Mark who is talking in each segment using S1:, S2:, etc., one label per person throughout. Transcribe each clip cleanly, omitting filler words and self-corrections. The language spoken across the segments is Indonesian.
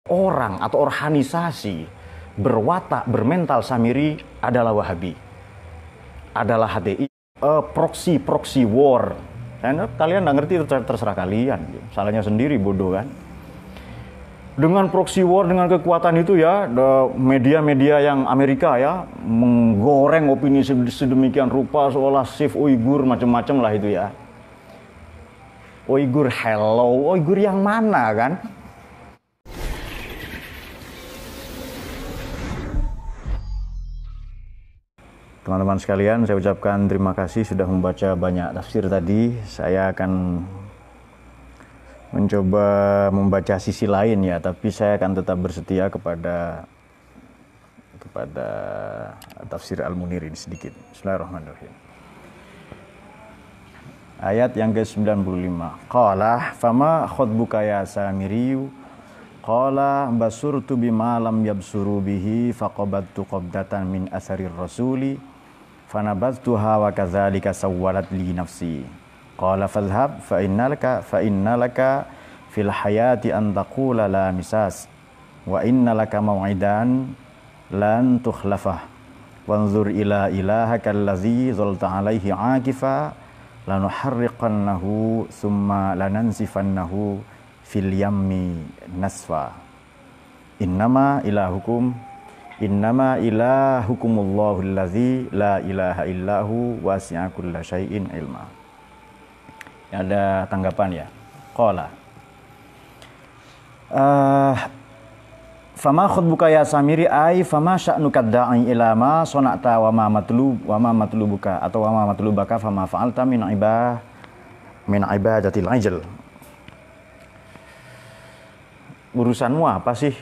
S1: orang atau organisasi berwatak bermental Samiri adalah Wahabi, adalah HTI, proxy war. Kalian nggak ngerti, terserah kalian, salahnya sendiri, bodoh kan. Dengan proxy war, dengan kekuatan itu ya, media-media yang Amerika ya menggoreng opini sedemikian rupa seolah save Uighur macam-macam lah itu ya. Uighur hello, Uighur yang mana kan? Teman-teman sekalian, saya ucapkan terima kasih sudah membaca banyak tafsir tadi. Saya akan mencoba membaca sisi lain ya, tapi saya akan tetap bersetia kepada tafsir Al-Munir ini sedikit. Bismillahirrahmanirrahim. Ayat yang ke-95. Qala fama khutbuka ya Samiriyu? Qala basurtu bima lam yabsuru bihi faqabattu qabdatan min asarir rasuli fanabadtuha wa kadzalika sawwalat li nafsi. Qala fadhhab fa innalaka fil hayati an taqula la misas wa innalaka maw'idan lan tukhlafah wanzur ila ilahaka allazi zalta alaihi akifa lanuharriqannahu thumma lanansifannahu fil yammi nasfa. Innama ilahukumullahu allazi la ilaha illahu wasi'a kulla syai'in ilma. Ada tanggapan ya? Qala fama khutbuka ya Samiri ay fama sya'nuka da'i ila ma sona'ta wa ma matlubuka atau wa ma matlubaka fama fa'alta min ibadatil ajal. Urusanmu apa sih?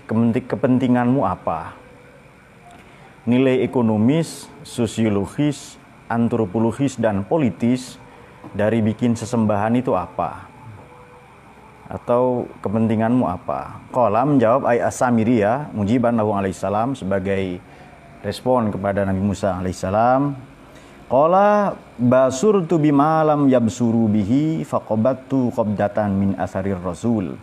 S1: Kepentinganmu apa? Nilai ekonomis, sosiologis, antropologis dan politis dari bikin sesembahan itu apa? Atau kepentinganmu apa? Qala menjawab ay As-Samiri ya, mujiban lahu alaihissalam, sebagai respon kepada Nabi Musa alaihissalam. Qala basurtu bima lam yabsuru bihi faqabattu qabdatan min asarir rasul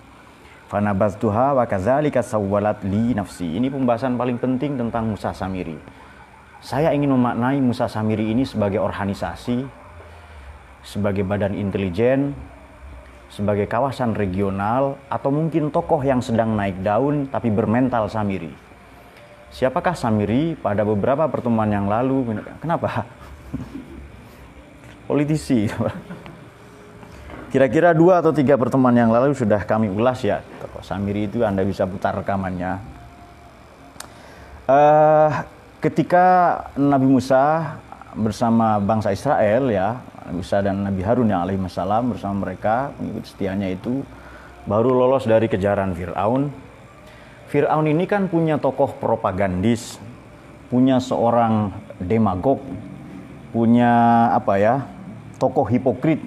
S1: fanabaztuha wa kadzalika sawwalat li nafsi. Ini pembahasan paling penting tentang Musa Samiri. Saya ingin memaknai Musa Samiri ini sebagai organisasi, sebagai badan intelijen, sebagai kawasan regional, atau mungkin tokoh yang sedang naik daun tapi bermental Samiri. Siapakah Samiri? Pada beberapa pertemuan yang lalu, kenapa? Politisi. Kira-kira 2 atau 3 pertemuan yang lalu sudah kami ulas ya. Tokoh Samiri itu Anda bisa putar rekamannya. Ketika Nabi Musa bersama bangsa Israel ya, Musa dan Nabi Harun yang alaihi wassalam bersama mereka, pengikut setianya itu baru lolos dari kejaran Fir'aun. Fir'aun ini kan punya tokoh propagandis, punya seorang demagog, punya tokoh hipokrit.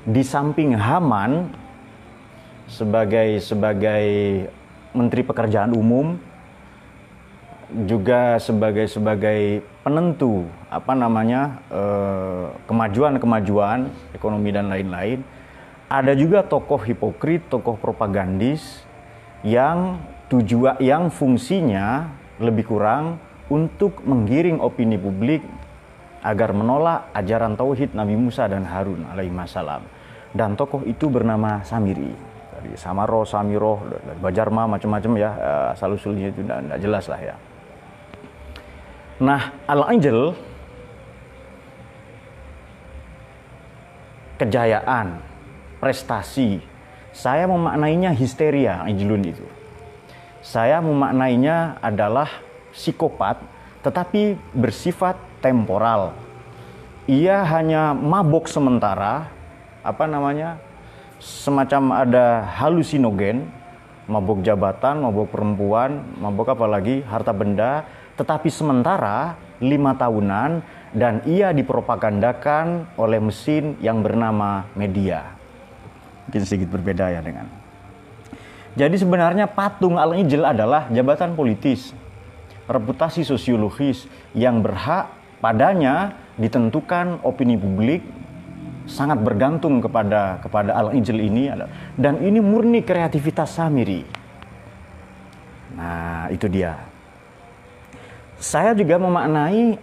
S1: Di samping Haman sebagai menteri pekerjaan umum, juga sebagai penentu kemajuan ekonomi dan lain-lain. Ada juga tokoh hipokrit, tokoh propagandis yang fungsinya lebih kurang untuk menggiring opini publik agar menolak ajaran tauhid Nabi Musa dan Harun alaihi wassalam. Dan tokoh itu bernama Samiri. Dari Samaro, Samiro, Bajarma, macam-macam ya, asal-usulnya itu tidak jelas lah ya. Nah, Al-Ijl, kejayaan, prestasi, saya memaknainya histeria Ijlun itu. Saya memaknainya adalah psikopat, tetapi bersifat temporal. Ia hanya mabok sementara, semacam ada halusinogen, mabok jabatan, mabok perempuan, mabok apalagi harta benda, tetapi sementara 5 tahunan, dan ia dipropagandakan oleh mesin yang bernama media. Mungkin sedikit berbeda ya dengan. Jadi sebenarnya patung Al-Ijl adalah jabatan politis, reputasi sosiologis yang berhak padanya ditentukan opini publik, sangat bergantung kepada Al-Ijl ini, dan ini murni kreativitas Samiri. Nah, itu dia. Saya juga memaknai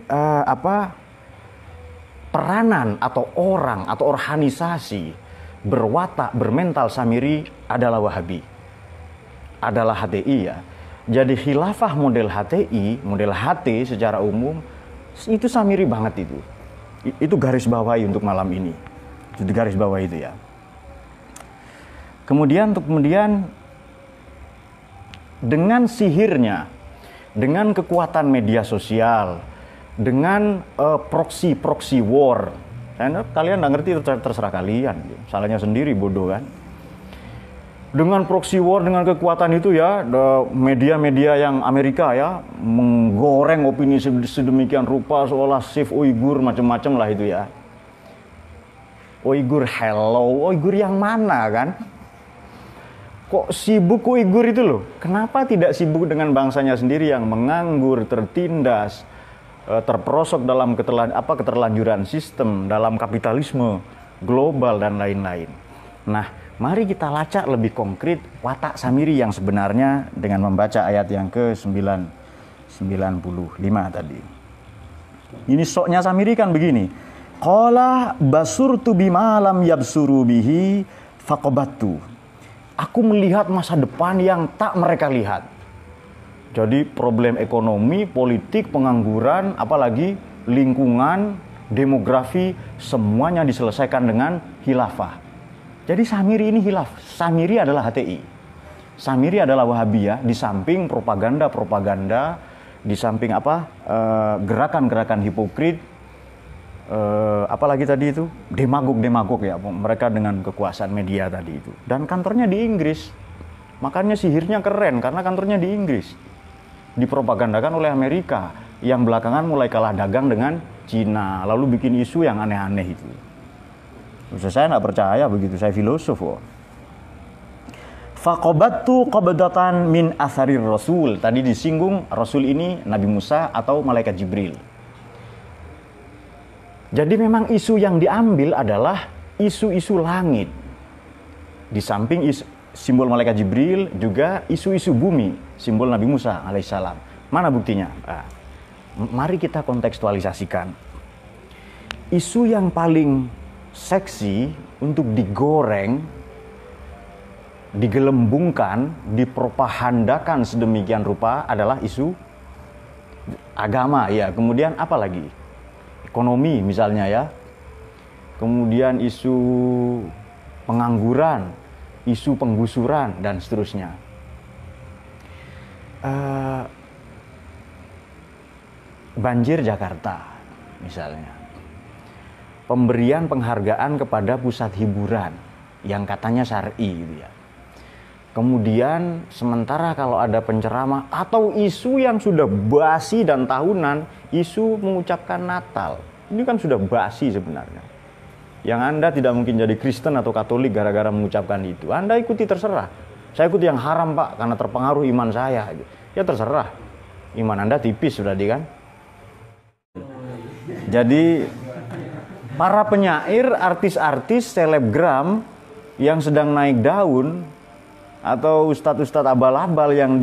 S1: peranan atau orang atau organisasi berwatak bermental Samiri adalah Wahabi, adalah HTI ya. Jadi khilafah model HTI, model HT secara umum itu Samiri banget itu. Itu garis bawahi untuk malam ini. Itu garis bawah itu ya. Kemudian dengan sihirnya, dengan kekuatan media sosial, dengan proxy war. Kalian nggak ngerti, terserah kalian. Salahnya sendiri, bodoh kan. Dengan proxy war, dengan kekuatan itu ya, media-media yang Amerika ya menggoreng opini sedemikian rupa seolah save Uighur macam-macam lah itu ya. Uighur hello, Uighur yang mana kan? Kok sibuk Uighur itu loh? Kenapa tidak sibuk dengan bangsanya sendiri yang menganggur, tertindas, terperosok dalam keterlanjuran sistem, dalam kapitalisme global dan lain-lain. Nah, mari kita lacak lebih konkret watak Samiri yang sebenarnya dengan membaca ayat yang ke-95 tadi. Ini soknya Samiri kan begini. Qala basurtu bima lam yabsuru bihi faqabattu. Aku melihat masa depan yang tak mereka lihat. Jadi problem ekonomi, politik, pengangguran, apalagi lingkungan, demografi, semuanya diselesaikan dengan khilafah. Jadi Samiri ini hilaf. Samiri adalah HTI. Samiri adalah Wahabiyah, di samping propaganda, di samping gerakan-gerakan hipokrit, apalagi tadi itu demagog ya, mereka dengan kekuasaan media tadi itu. Dan kantornya di Inggris. Makanya sihirnya keren karena kantornya di Inggris. Dipropagandakan oleh Amerika yang belakangan mulai kalah dagang dengan Cina, lalu bikin isu yang aneh-aneh itu. Saya nggak percaya begitu, saya filosof kok. Faqabattu qabdatan min atharir rasul. Tadi disinggung Rasul ini Nabi Musa atau malaikat Jibril. Jadi memang isu yang diambil adalah isu-isu langit. Di samping simbol malaikat Jibril juga isu-isu bumi, simbol Nabi Musa alaihissalam. Mana buktinya? Mari kita kontekstualisasikan. Isu yang paling seksi untuk digoreng, digelembungkan, dipropagandakan sedemikian rupa adalah isu agama ya. Kemudian apa lagi? Ekonomi misalnya ya. Kemudian isu pengangguran, isu penggusuran dan seterusnya. Banjir Jakarta misalnya. Pemberian penghargaan kepada pusat hiburan yang katanya syar'i gitu ya. Kemudian sementara kalau ada penceramah atau isu yang sudah basi dan tahunan, isu mengucapkan Natal. Ini kan sudah basi sebenarnya. Yang Anda tidak mungkin jadi Kristen atau Katolik gara-gara mengucapkan itu. Anda ikuti terserah. Saya ikuti yang haram Pak karena terpengaruh iman saya. Ya terserah. Iman Anda tipis berarti kan. Jadi para penyair, artis-artis, selebgram yang sedang naik daun atau ustadz-ustadz abal-abal yang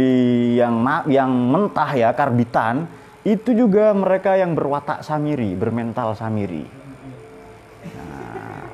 S1: mentah ya, karbitan, itu juga mereka yang berwatak Samiri, bermental Samiri. Nah,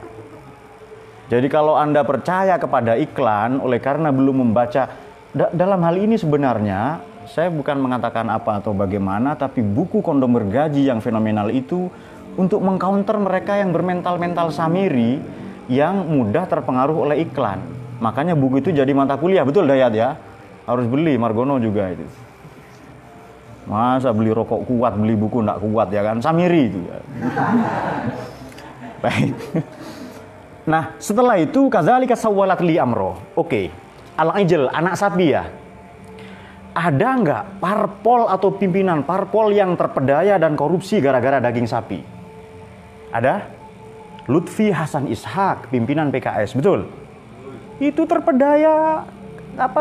S1: jadi kalau Anda percaya kepada iklan oleh karena belum membaca, dalam hal ini sebenarnya saya bukan mengatakan apa atau bagaimana, tapi buku Kondom Bergaji yang fenomenal itu untuk mengcounter mereka yang bermental-mental Samiri yang mudah terpengaruh oleh iklan. Makanya buku itu jadi mata kuliah, betul Dayat ya? Harus beli, Margono juga itu. Masa beli rokok kuat, beli buku enggak kuat ya kan? Samiri itu ya. Baik. Nah, setelah itu kadzalika sawwalat li amro. Oke. Al-Ijl, anak sapi ya. Ada enggak parpol atau pimpinan parpol yang terpedaya dan korupsi gara-gara daging sapi? Ada? Lutfi Hasan Ishak, pimpinan PKS, betul? Itu terpedaya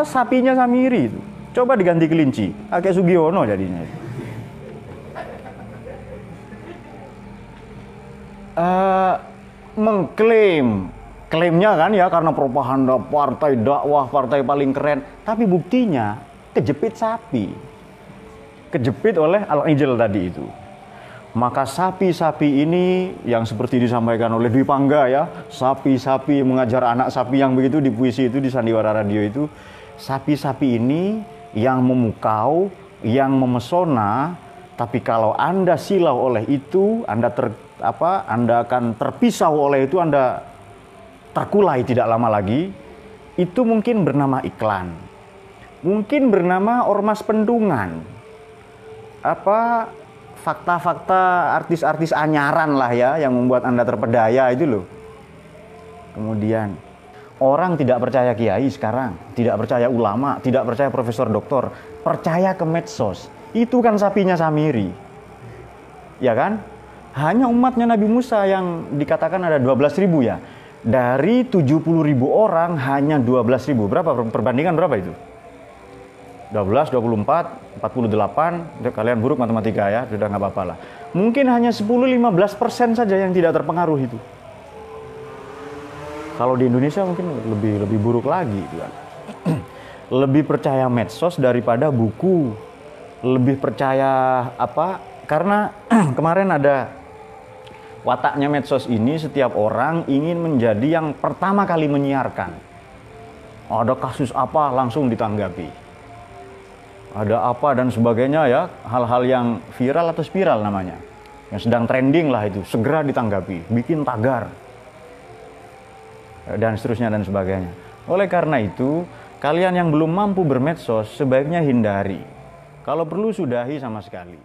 S1: sapinya Samiri itu. Coba diganti kelinci, Akeh Sugiono jadinya. Klaimnya kan ya karena propaganda partai dakwah, partai paling keren. Tapi buktinya kejepit sapi. Kejepit oleh Al-Ijl tadi itu. Maka sapi-sapi ini yang seperti disampaikan oleh Dwi Pangga ya, sapi-sapi mengajar anak sapi yang begitu di puisi itu, di Sandiwara Radio itu, sapi-sapi ini yang memukau, yang memesona, tapi kalau Anda silau oleh itu, Anda akan terpisah oleh itu, Anda terkulai tidak lama lagi, itu mungkin bernama iklan. Mungkin bernama ormas pendungan. Fakta-fakta artis-artis anyaran lah ya yang membuat Anda terpedaya itu loh. Kemudian orang tidak percaya kiai sekarang, tidak percaya ulama, tidak percaya profesor doktor, percaya ke medsos. Itu kan sapinya Samiri. Ya kan? Hanya umatnya Nabi Musa yang dikatakan ada 12.000 ya. Dari 70.000 orang hanya 12.000. Berapa perbandingan berapa itu? 12, 24, 48, kalian buruk matematika ya, sudah nggak apa-apa lah. Mungkin hanya 10-15% saja yang tidak terpengaruh itu. Kalau di Indonesia mungkin lebih buruk lagi gitu kan. Lebih percaya medsos daripada buku. Lebih percaya karena kemarin ada wataknya medsos ini, setiap orang ingin menjadi yang pertama kali menyiarkan. Ada kasus apa langsung ditanggapi. Ada apa dan sebagainya ya, hal-hal yang viral atau spiral namanya, yang sedang trending lah itu, segera ditanggapi, bikin tagar dan seterusnya dan sebagainya. Oleh karena itu, kalian yang belum mampu bermedsos sebaiknya hindari, kalau perlu sudahi sama sekali.